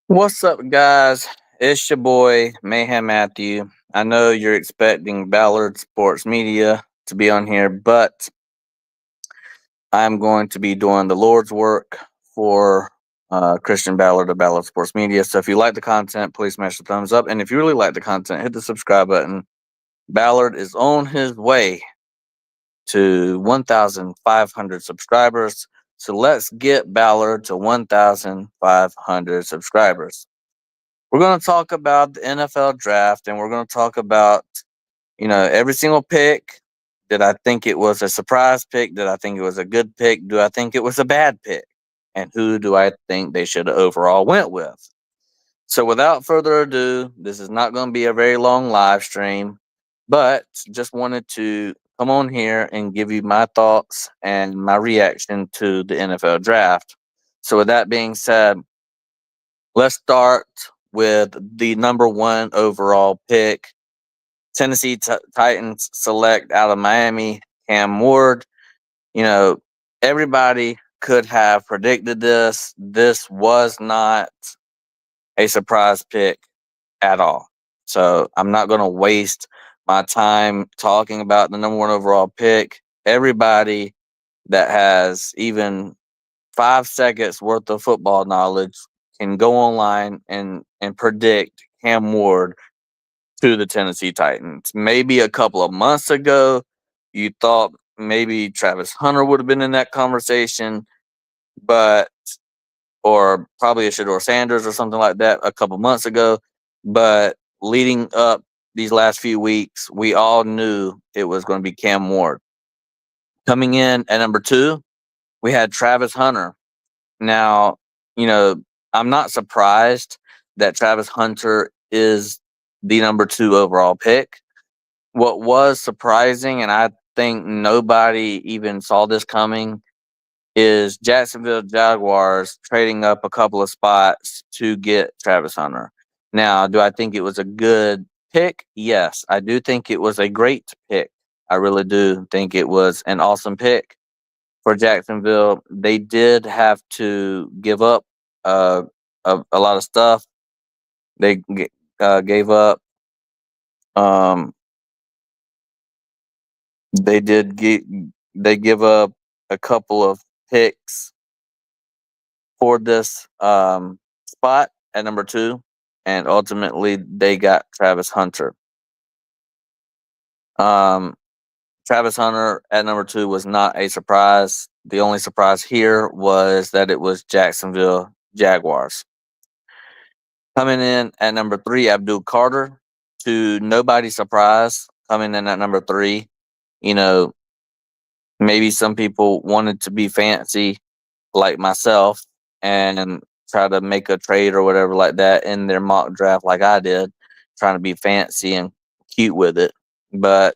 What's up, guys? It's your boy, Mayhem Matthew. I know you're expecting Ballard Sports Media to be on here, but I'm going to be doing the Lord's work for Christian Ballard of Ballard Sports Media. So if you like the content, please smash the thumbs up. And if you really like the content, hit the subscribe button. Ballard is on his way to 1,500 subscribers. So let's get Ballard to 1,500 subscribers. We're going to talk about the NFL draft, and we're going to talk about, every single pick. Did I think it was a surprise pick? Did I think it was a good pick? Do I think it was a bad pick? And who do I think they should have overall went with? So without further ado, this is not going to be a very long live stream, but just wanted to come on here and give you my thoughts and my reaction to the NFL draft. So with that being said, let's start with the number one overall pick. Tennessee Titans select out of Miami, Cam Ward. You know, everybody could have predicted this. This was not a surprise pick at all. So I'm not going to waste my time talking about the number one overall pick. Everybody that has even 5 seconds worth of football knowledge can go online and predict Cam Ward to the Tennessee Titans. Maybe a couple of months ago, you thought maybe Travis Hunter would have been in that conversation, but or probably a Shedeur Sanders or something like that a couple months ago. But leading up these last few weeks, we all knew it was going to be Cam Ward. Coming in at number two, we had Travis Hunter. Now, I'm not surprised that Travis Hunter is the number two overall pick. What was surprising, and I think nobody even saw this coming, is Jacksonville Jaguars trading up a couple of spots to get Travis Hunter. Now, do I think it was a good pick? Yes, I do think it was a great pick. I really do think it was an awesome pick for Jacksonville. They did have to give up uh, a lot of stuff. They gave up. Um, they did get. They give up a couple of picks for this spot at number two, and ultimately they got Travis Hunter. Um, Travis Hunter at number two was not a surprise. The only surprise here was that it was Jacksonville Jaguars. Coming in at number three, Abdul Carter. To nobody's surprise, coming in at number three, you know, maybe some people wanted to be fancy like myself and try to make a trade or whatever like that in their mock draft like I did, trying to be fancy and cute with it. But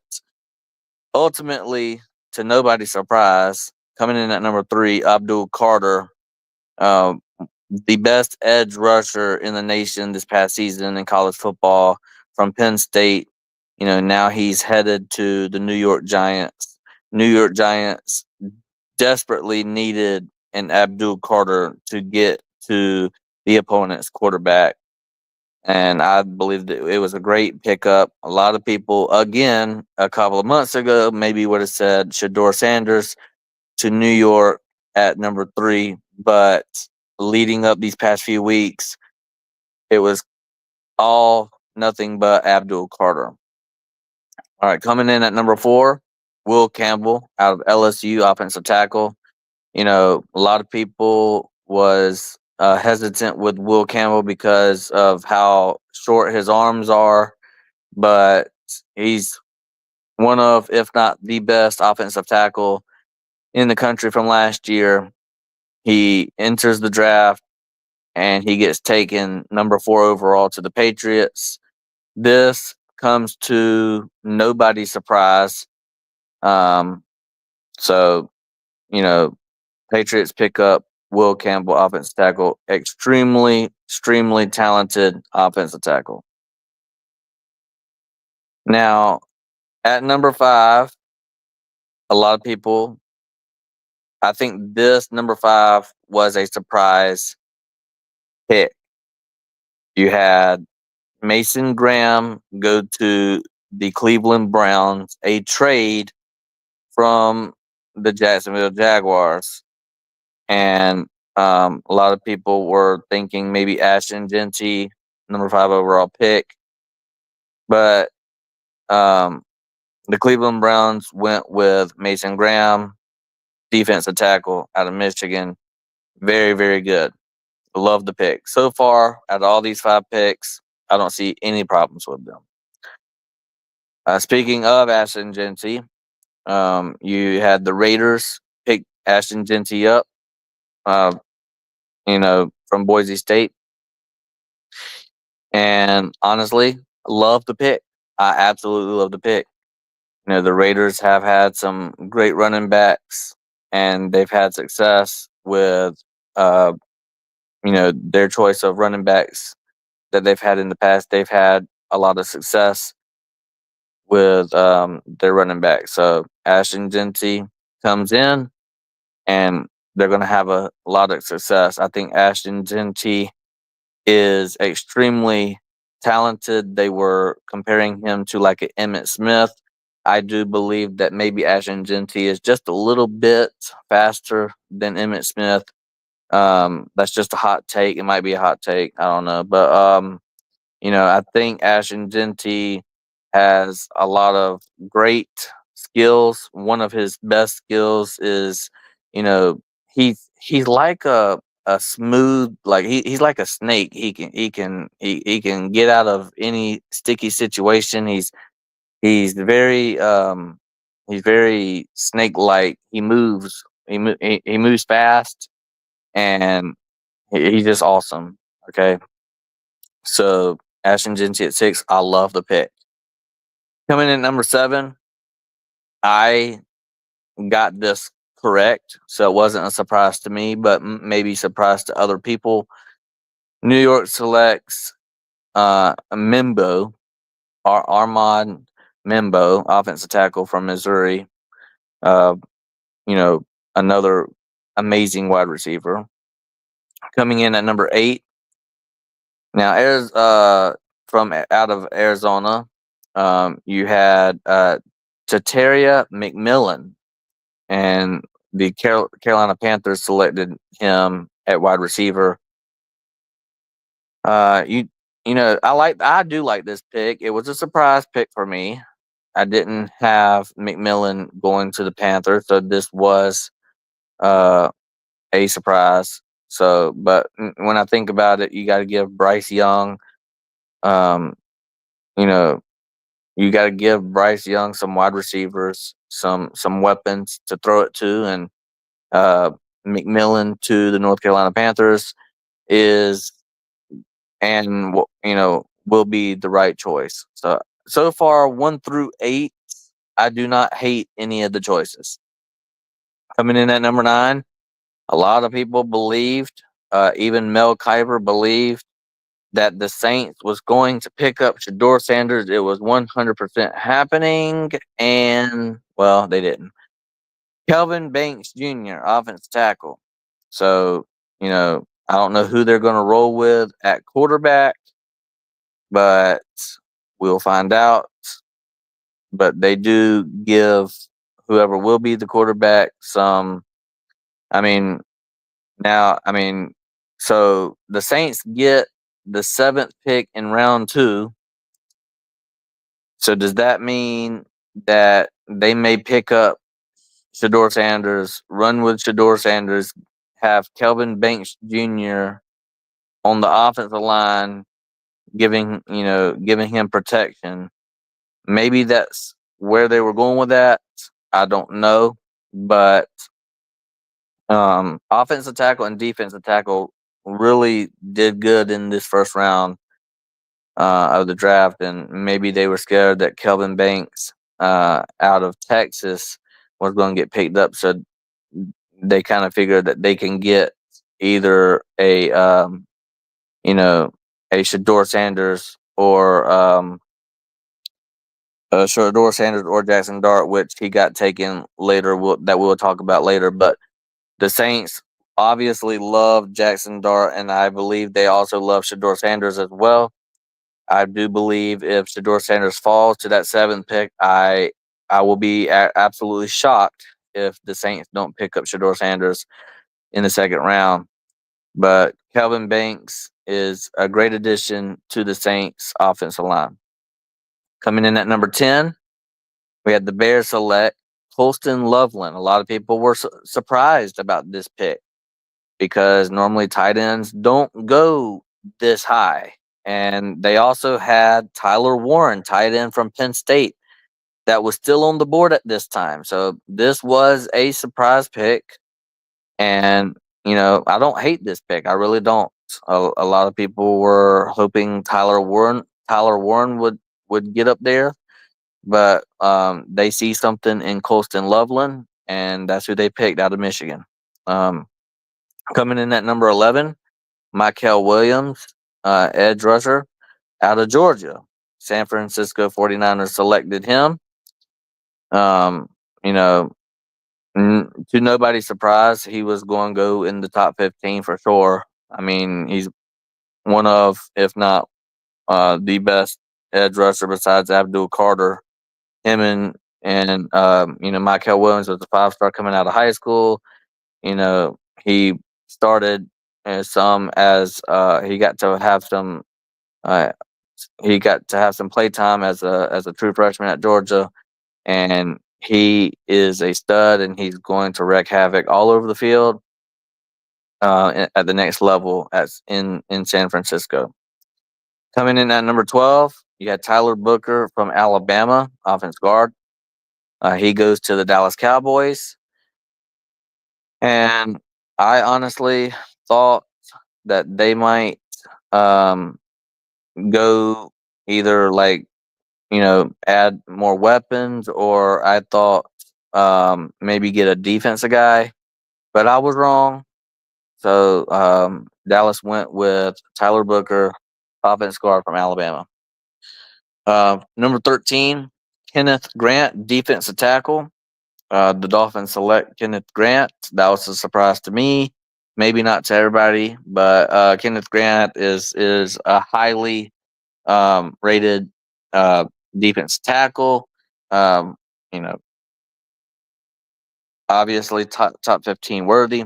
ultimately, to nobody's surprise, coming in at number three, Abdul Carter, um, the best edge rusher in the nation this past season in college football from Penn State. Now he's headed to the New York Giants. New York Giants desperately needed an Abdul Carter to get to the opponent's quarterback. And I believe that it was a great pickup. A lot of people, again, a couple of months ago, maybe would have said Shedeur Sanders to New York at number three. But leading up these past few weeks, it was all nothing but Abdul Carter. All right, coming in at number four, Will Campbell out of LSU, offensive tackle. A lot of people was hesitant with Will Campbell because of how short his arms are, but he's one of, if not the best offensive tackle in the country from last year. He enters the draft and he gets taken number four overall to the Patriots. This comes to nobody's surprise. Um, so, you know, Patriots pick up Will Campbell, offensive tackle, extremely talented offensive tackle. Now, at number five, a lot of people, I think this number five was a surprise pick. You had Mason Graham go to the Cleveland Browns, a trade from the Jacksonville Jaguars. And a lot of people were thinking maybe Ashton Genty, number 5 overall pick. But um, the Cleveland Browns went with Mason Graham, defensive tackle out of Michigan. Very, very good. Love the pick. So far, out of all these 5 picks, I don't see any problems with them. Speaking of Ashton Genty, you had the Raiders pick Ashton Genty up, uh, from Boise State. And honestly, love the pick. I absolutely love the pick. The Raiders have had some great running backs, and they've had success with, uh, their choice of running backs that they've had in the past. They've had a lot of success with their running back. So Ashton Genty comes in, and they're going to have a lot of success. I think Ashton Genty is extremely talented. They were comparing him to like an Emmitt Smith. I do believe that maybe Ashton Genty is just a little bit faster than Emmitt Smith. That's just a hot take. It might be a hot take. I don't know. But I think Ashton Genty has a lot of great skills. One of his best skills is, you know, he's like a smooth, like he's like a snake. He can get out of any sticky situation. He's very snake like. He moves fast, and he's just awesome. Okay. So Ashton Genty at 6, I love the pick. Coming in at number 7, I got this correct, so it wasn't a surprise to me, but maybe surprise to other people. New York selects Mimbo, Armand Mimbo, offensive tackle from Missouri. Uh, you know, Another amazing wide receiver. Coming in at number 8, now, from out of Arizona, you had Tataria McMillan, and the Carolina Panthers selected him at wide receiver. I do like this pick. It was a surprise pick for me. I didn't have McMillan going to the Panthers, so this was uh, a surprise. So, but when I think about it, you got to give Bryce Young, um, you know, you got to give Bryce Young some wide receivers, some weapons to throw it to, and McMillan to the North Carolina Panthers is, and will be the right choice. So far, 1 through 8, I do not hate any of the choices. Coming in at number 9, a lot of people believed, even Mel Kiper believed, that the Saints was going to pick up Shedeur Sanders. It was 100% happening, and, well, they didn't. Kelvin Banks Jr., offensive tackle. So, I don't know who they're going to roll with at quarterback, but we'll find out. But they do give whoever will be the quarterback some. I mean, so the Saints get the 7th pick in round 2. So does that mean that they may pick up Shedeur Sanders, run with Shedeur Sanders, have Kelvin Banks Jr. on the offensive line, giving him protection? Maybe that's where they were going with that. I don't know, but offensive tackle and defensive tackle really did good in this first round of the draft, and maybe they were scared that Kelvin Banks out of Texas was going to get picked up, so they kind of figured that they can get either a Shedeur Sanders or Shedeur Sanders or Jackson Dart, which he got taken later. That we'll talk about later. But the Saints obviously love Jackson Dart, and I believe they also love Shedeur Sanders as well. I do believe if Shedeur Sanders falls to that seventh pick, I will be absolutely shocked if the Saints don't pick up Shedeur Sanders in the second round. But Kelvin Banks is a great addition to the Saints offensive line. Coming in at number 10, we had the Bears select Colston Loveland. A lot of people were surprised about this pick because normally tight ends don't go this high. And they also had Tyler Warren, tight end from Penn State, that was still on the board at this time. So this was a surprise pick. And, I don't hate this pick. I really don't. A lot of people were hoping Tyler Warren would get up there, but they see something in Colston Loveland, and that's who they picked out of Michigan. Um, Coming in at number 11, Michael Williams, edge rusher out of Georgia. San Francisco 49ers selected him. Um, you know, to nobody's surprise, he was going to go in the top 15 for sure. I mean, he's one of, if not the best edge rusher besides Abdul Carter. Him and Michael Williams was a 5-star coming out of high school. He started he got to have some uh, play time as a true freshman at Georgia, and he is a stud, and he's going to wreak havoc all over the field at the next level as in San Francisco. Coming in at number 12, you had Tyler Booker from Alabama, offense guard. He goes to the Dallas Cowboys, and I honestly thought that they might um, go either add more weapons, or I thought maybe get a defensive guy, but I was wrong. So Dallas went with Tyler Booker, offense guard from Alabama. Number 13, Kenneth Grant, defensive tackle. The Dolphins select Kenneth Grant. That was a surprise to me. Maybe not to everybody, but Kenneth Grant is a highly rated defense tackle. Um, you know, obviously top 15 worthy,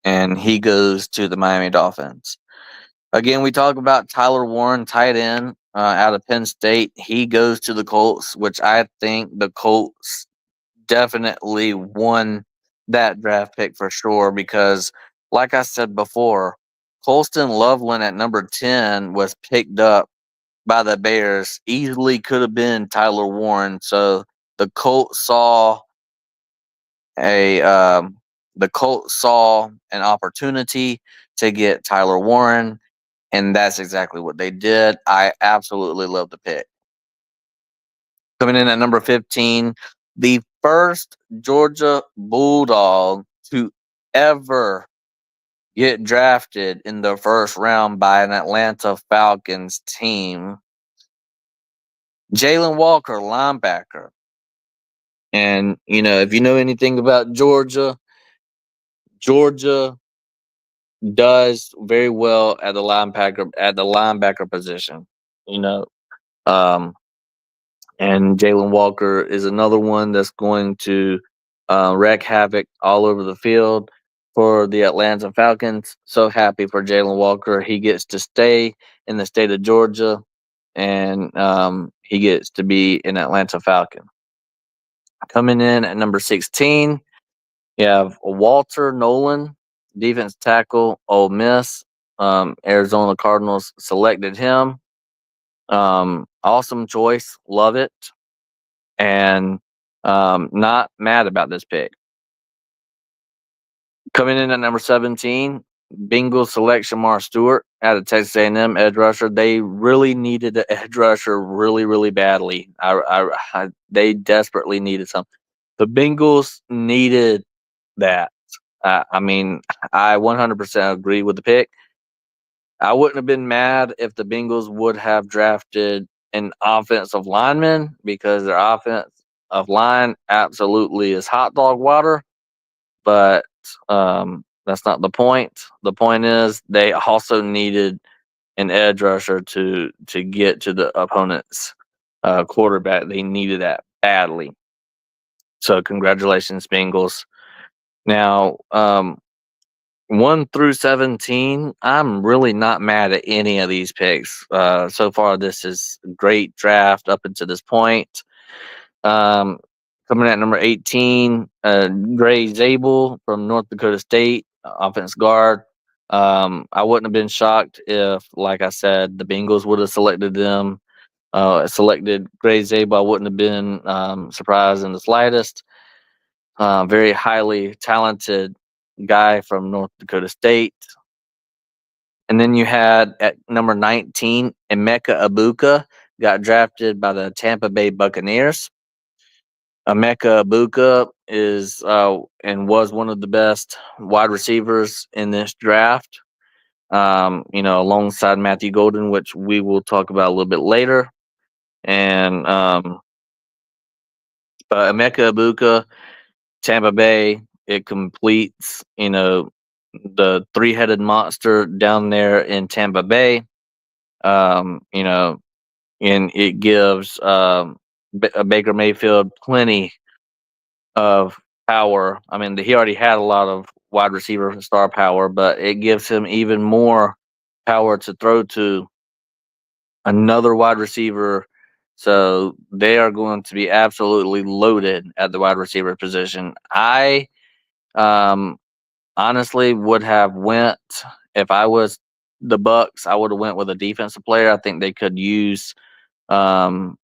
and he goes to the Miami Dolphins. Again, we talk about Tyler Warren, tight end out of Penn State. He goes to the Colts, which I think the Colts definitely won that draft pick for sure because, like I said before, Colston Loveland at number 10 was picked up by the Bears. Easily could have been Tyler Warren. So the Colts saw a an opportunity to get Tyler Warren, and that's exactly what they did. I absolutely love the pick. Coming in at number 15, the first Georgia Bulldog to ever get drafted in the first round by an Atlanta Falcons team, Jalen Walker, linebacker. And, if you know anything about Georgia, Georgia does very well at the linebacker position. You know, um, and Jalen Walker is another one that's going to wreak havoc all over the field for the Atlanta Falcons. So happy for Jalen Walker. He gets to stay in the state of Georgia, and he gets to be an Atlanta Falcon. Coming in at number 16, you have Walter Nolan, defense tackle, Ole Miss. Arizona Cardinals selected him. Awesome choice. Love it. And not mad about this pick. Coming in at number 17, Bengals select Shamar Stewart out of Texas A&M, edge rusher. They really needed an edge rusher really, really badly. They desperately needed some. The Bengals needed that. I mean, I 100% agree with the pick. I wouldn't have been mad if the Bengals would have drafted an offensive lineman because their offensive line absolutely is hot dog water. But That's not the point. The point is they also needed an edge rusher to get to the opponent's quarterback. They needed that badly. So congratulations, Bengals. Now, 1 through 17, I'm really not mad at any of these picks. So far, this is a great draft up until this point. Um, Coming at number 18, Gray Zabel from North Dakota State, offense guard. I wouldn't have been shocked if, like I said, the Bengals would have selected them. Selected Gray Zabel. I wouldn't have been surprised in the slightest. Very highly talented guy from North Dakota State. And then you had at number 19, Emeka Abuka, got drafted by the Tampa Bay Buccaneers. Emeka Abuka is and was one of the best wide receivers in this draft. Alongside Matthew Golden, which we will talk about a little bit later. And but Emeka Abuka, Tampa Bay, it completes, the three-headed monster down there in Tampa Bay. Um, you know, and it gives Baker Mayfield plenty of power. I mean, he already had a lot of wide receiver star power, but it gives him even more power to throw to another wide receiver. So they are going to be absolutely loaded at the wide receiver position. I honestly would have went if I was the Bucks. I would have went with a defensive player. I think they could use um,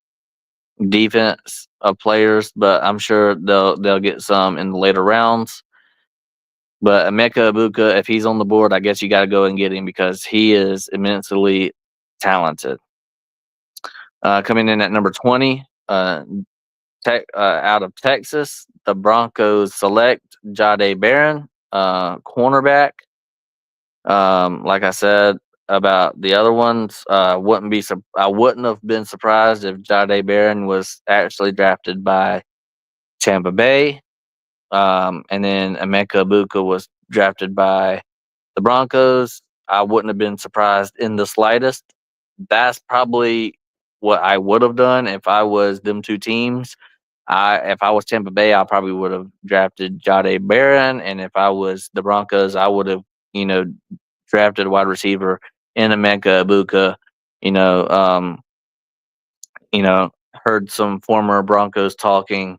defense of players, but I'm sure they'll get some in the later rounds. But Emeka Abuka, if he's on the board, I guess you got to go and get him because he is immensely talented. Coming in at number 20, out of Texas, the Broncos select Jahdae Barron, cornerback. Like I said about the other ones, I wouldn't have been surprised if Jahdae Barron was actually drafted by Tampa Bay. And then Emeka Abuka was drafted by the Broncos. I wouldn't have been surprised in the slightest. That's probably what I would have done if I was them two teams. If I was Tampa Bay, I probably would have drafted Jahdae Barron, and if I was the Broncos, I would have, drafted a wide receiver in Emeka Abuka. You know, um, heard some former Broncos talking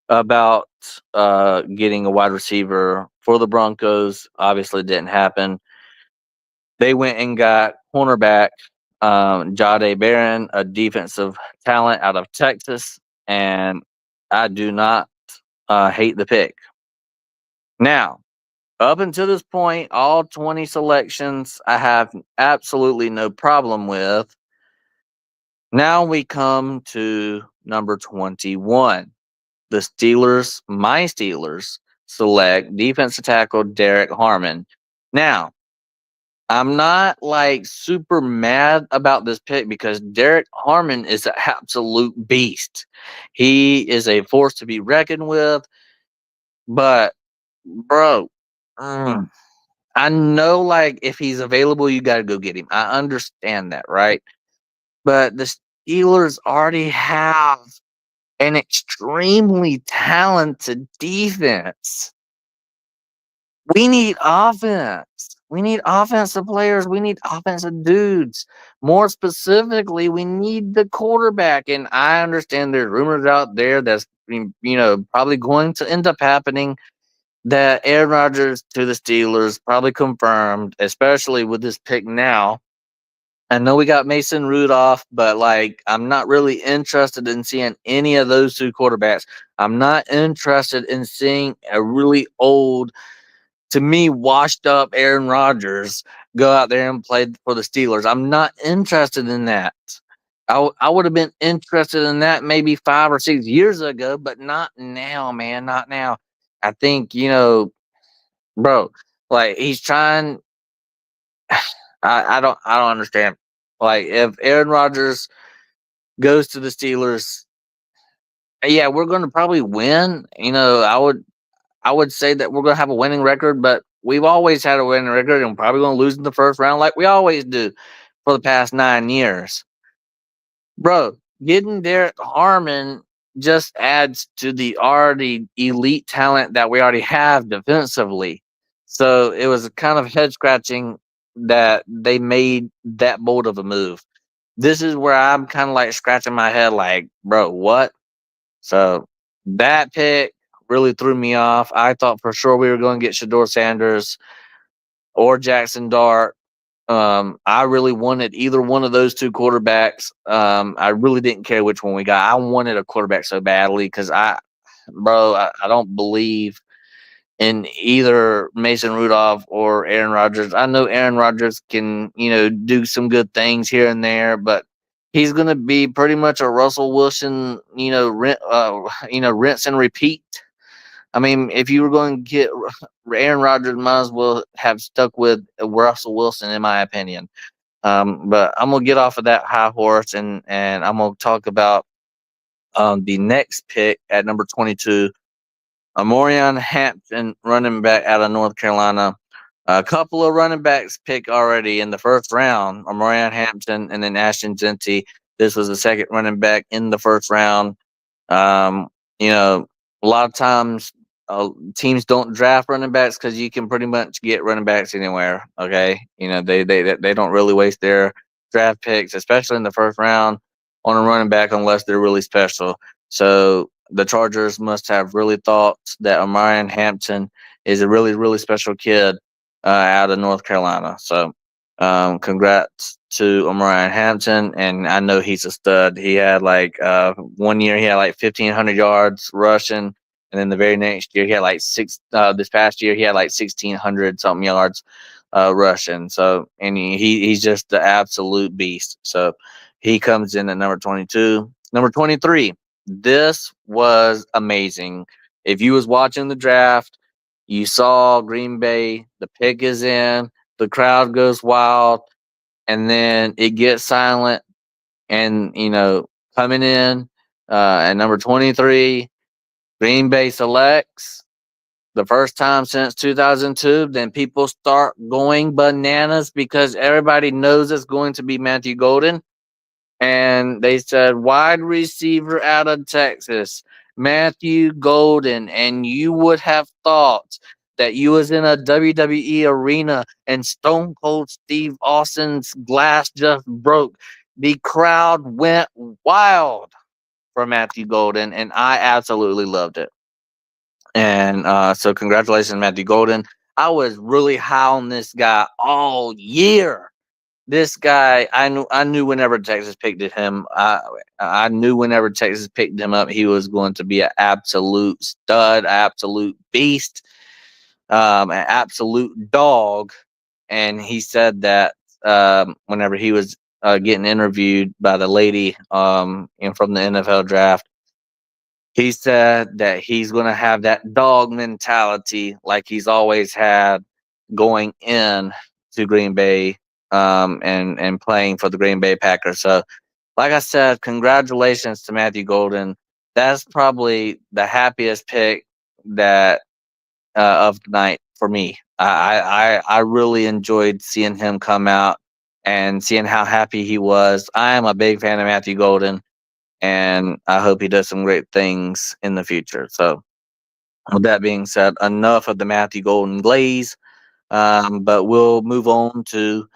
about getting a wide receiver for the Broncos. Obviously, didn't happen. They went and got cornerback Jahdae Barron, a defensive talent out of Texas, and I do not hate the pick. Now, up until this point, all 20 selections I have absolutely no problem with. Now we come to number 21. The Steelers, my Steelers, select defensive tackle Derek Harmon. Now, I'm not like super mad about this pick because Derek Harmon is an absolute beast. He is a force to be reckoned with. But, bro, I know like if he's available, you got to go get him. I understand that, right? But the Steelers already have an extremely talented defense. We need offense. We need offensive players. We need offensive dudes. More specifically, we need the quarterback. And I understand there's rumors out there that's probably going to end up happening that Aaron Rodgers to the Steelers probably confirmed, especially with this pick now. I know we got Mason Rudolph, but like I'm not really interested in seeing any of those two quarterbacks. I'm not interested in seeing a really old, to me, washed up Aaron Rodgers go out there and play for the Steelers. I'm not interested in that. I would have been interested in that maybe 5 or 6 years ago, but not now, man. Not now. I think, bro, like he's trying. I don't understand. Like if Aaron Rodgers goes to the Steelers, yeah, we're going to probably win. I would say that we're going to have a winning record, but we've always had a winning record and probably going to lose in the first round like we always do for the past 9 years. Bro, getting Derek Harmon just adds to the already elite talent that we already have defensively. So it was kind of head scratching that they made that bold of a move. This is where I'm kind of like scratching my head, like, bro, what? So that pick really threw me off. I thought for sure we were going to get Shador Sanders or Jackson Dart. I really wanted either one of those two quarterbacks. I really didn't care which one we got. I wanted a quarterback so badly because I don't believe in either Mason Rudolph or Aaron Rodgers. I know Aaron Rodgers can, do some good things here and there, but he's going to be pretty much a Russell Wilson, rinse and repeat. I mean, if you were going to get Aaron Rodgers, might as well have stuck with Russell Wilson, in my opinion. But I'm gonna get off of that high horse and I'm gonna talk about the next pick at number 22, Amorion Hampton, running back out of North Carolina. A couple of running backs picked already in the first round, Amorion Hampton and then Ashton Genty. This was the second running back in the first round. Um, a lot of times teams don't draft running backs because you can pretty much get running backs anywhere. Okay, they don't really waste their draft picks, especially in the first round, on a running back unless they're really special. So the Chargers must have really thought that Amarian Hampton is a really really special kid out of North Carolina. So congrats to Omarion Hampton, and I know he's a stud. He had like 1 year he had like 1,500 yards rushing, and then the very next year he had like six. This past year he had like 1,600 something yards rushing. So and he's just the absolute beast. So he comes in at number 22. Number 23. This was amazing. If you was watching the draft, you saw Green Bay. The pick is in. The crowd goes wild, and then it gets silent. And coming in at number 23, Green Bay selects the first time since 2002. Then people start going bananas because everybody knows it's going to be Matthew Golden. And they said wide receiver out of Texas, Matthew Golden, and you would have thought that you was in a WWE arena and Stone Cold Steve Austin's glass just broke. The crowd went wild for Matthew Golden, and I absolutely loved it. And so, congratulations, Matthew Golden. I was really high on this guy all year. This guy, I knew whenever Texas picked him, I knew whenever Texas picked him up, he was going to be an absolute stud, absolute beast, an absolute dog. And he said that whenever he was getting interviewed by the lady from the NFL draft, he said that he's going to have that dog mentality like he's always had going in to Green Bay and playing for the Green Bay Packers. So, like I said, congratulations to Matthew Golden. That's probably the happiest pick that of the night for me. I really enjoyed seeing him come out and seeing how happy he was. I am a big fan of Matthew Golden, and I hope he does some great things in the future. So, with that being said, enough of the Matthew Golden glaze. But we'll move on to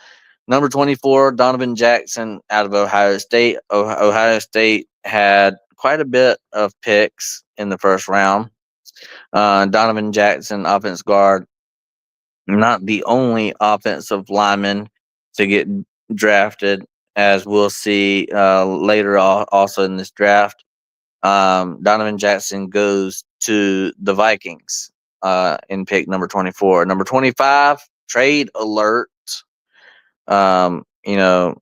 number 24, Donovan Jackson out of Ohio State. Ohio State had quite a bit of picks in the first round. Donovan Jackson, offense guard, not the only offensive lineman to get drafted, as we'll see later also in this draft. Donovan Jackson goes to the Vikings in pick number 24. Number 25, trade alert. Um, you know,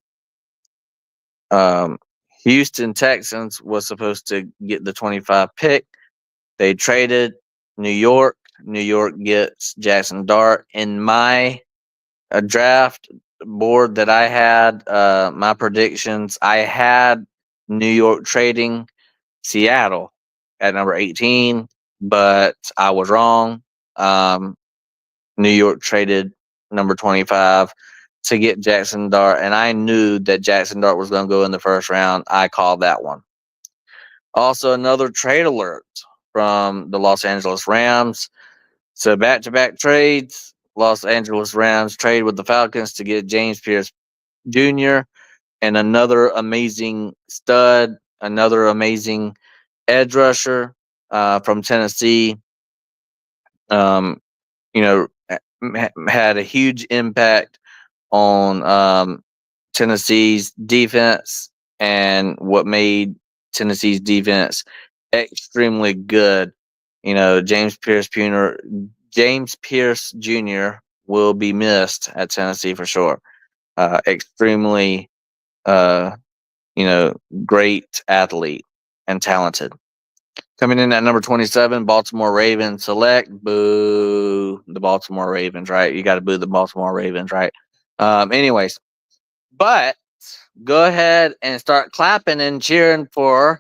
Houston Texans was supposed to get the 25 pick. They traded New York. New York gets Jackson Dart. In my draft board that I had, my predictions, I had New York trading Seattle at number 18, but I was wrong. Um, New York traded number 25 to get Jackson Dart, and I knew that Jackson Dart was going to go in the first round. I called that one. Also, another trade alert from the Los Angeles Rams. So, back to back trades. Los Angeles Rams trade with the Falcons to get James Pierce Jr. and another amazing stud, another amazing edge rusher from Tennessee. Um, had a huge impact on Tennessee's defense and what made Tennessee's defense extremely good. James Pierce Jr. will be missed at Tennessee for sure. Extremely, uh, great athlete and talented. Coming in at number 27, Baltimore Ravens select. Boo the Baltimore Ravens, right? You got to boo the Baltimore Ravens, right? Anyways, but go ahead and start clapping and cheering for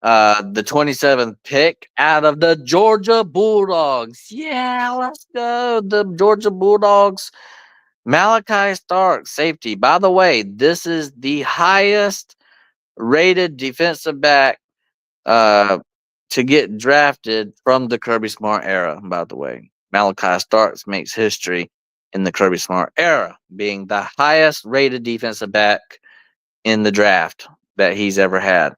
the 27th pick out of the Georgia Bulldogs. Yeah, let's go. The Georgia Bulldogs. Malachi Stark, safety. By the way, this is the highest rated defensive back uh, to get drafted from the Kirby Smart era, by the way. Malachi Starks makes history in the Kirby Smart era, being the highest rated defensive back in the draft that he's ever had.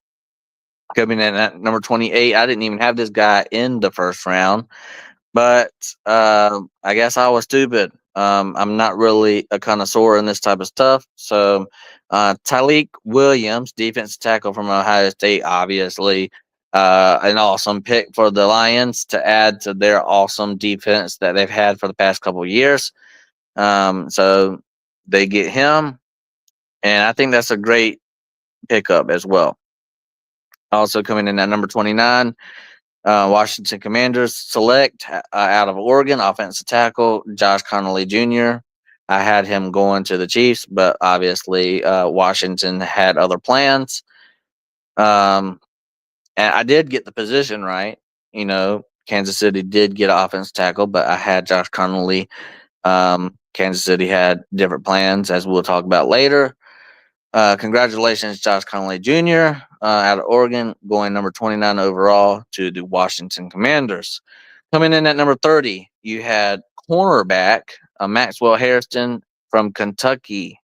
Coming in at number 28, I didn't even have this guy in the first round, but I guess I was stupid. I'm not really a connoisseur in this type of stuff. So, Tyleik Williams, defensive tackle from Ohio State, obviously, an awesome pick for the Lions to add to their awesome defense that they've had for the past couple of years. So they get him, and I think that's a great pickup as well. Also coming in at number 29, Washington Commanders select out of Oregon offensive tackle Josh Connolly Jr. I had him going to the Chiefs, but obviously Washington had other plans. And I did get the position right. Kansas City did get an offensive tackle, but I had Josh Connolly. Kansas City had different plans, as we'll talk about later. Congratulations, Josh Connolly Jr. Out of Oregon, going number 29 overall to the Washington Commanders. Coming in at number 30, you had cornerback Maxwell Hairston from Kentucky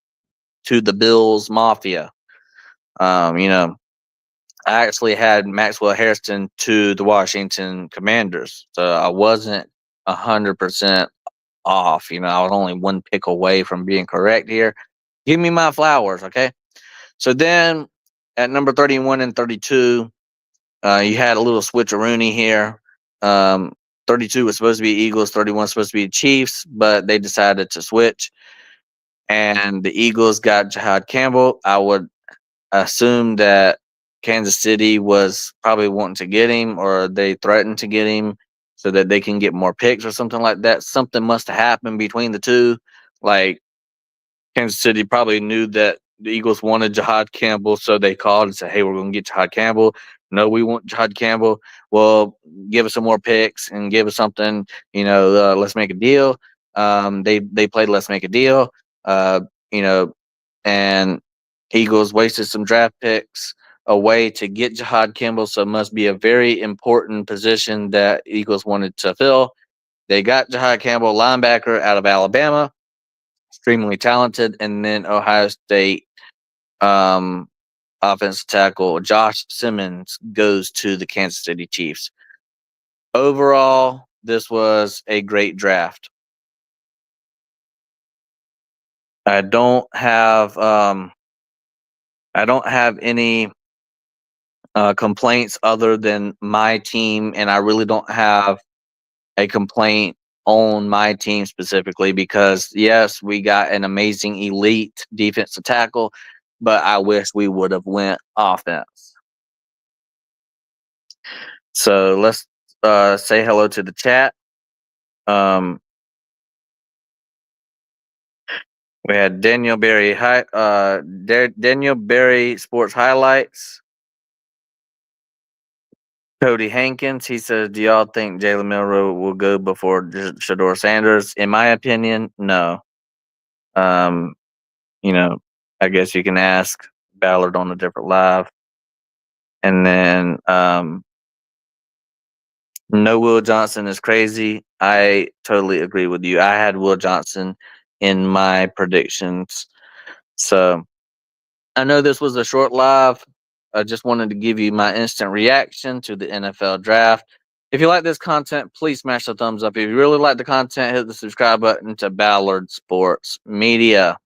to the Bills Mafia. I actually had Maxwell Hairston to the Washington Commanders, so I wasn't 100% off. I was only one pick away from being correct here. Give me my flowers, okay? So then at number 31 and 32, you had a little switcheroony here. 32 was supposed to be Eagles, 31 was supposed to be Chiefs, but they decided to switch. And the Eagles got Jahad Campbell. I would assume that Kansas City was probably wanting to get him, or they threatened to get him so that they can get more picks or something like that. Something must have happened between the two. Like, Kansas City probably knew that the Eagles wanted Jahad Campbell, so they called and said, "Hey, we're going to get Jahad Campbell." No, we want Jahad Campbell. Well, give us some more picks and give us something. Let's make a deal. They played Let's Make a Deal. Uh, you know, and Eagles wasted some draft picks away to get Jahad Campbell, so it must be a very important position that Eagles wanted to fill. They got Jahad Campbell, linebacker out of Alabama, extremely talented, and then Ohio State offensive tackle Josh Simmons goes to the Kansas City Chiefs. Overall, this was a great draft. I don't have any complaints other than my team, and I really don't have a complaint on my team specifically because yes, we got an amazing elite defensive tackle, but I wish we would have went offense. So let's say hello to the chat. Um, we had Daniel Berry Daniel Berry Sports Highlights. Cody Hankins, he says, "Do y'all think Jalen Milroe will go before Shador Sanders?" In my opinion, no. Um, you know, I guess you can ask Ballard on a different live. And then no, Will Johnson is crazy. I totally agree with you. I had Will Johnson in my predictions. So I know this was a short live. I just wanted to give you my instant reaction to the NFL draft. If you like this content, please smash the thumbs up. If you really like the content, hit the subscribe button to Ballard Sports Media.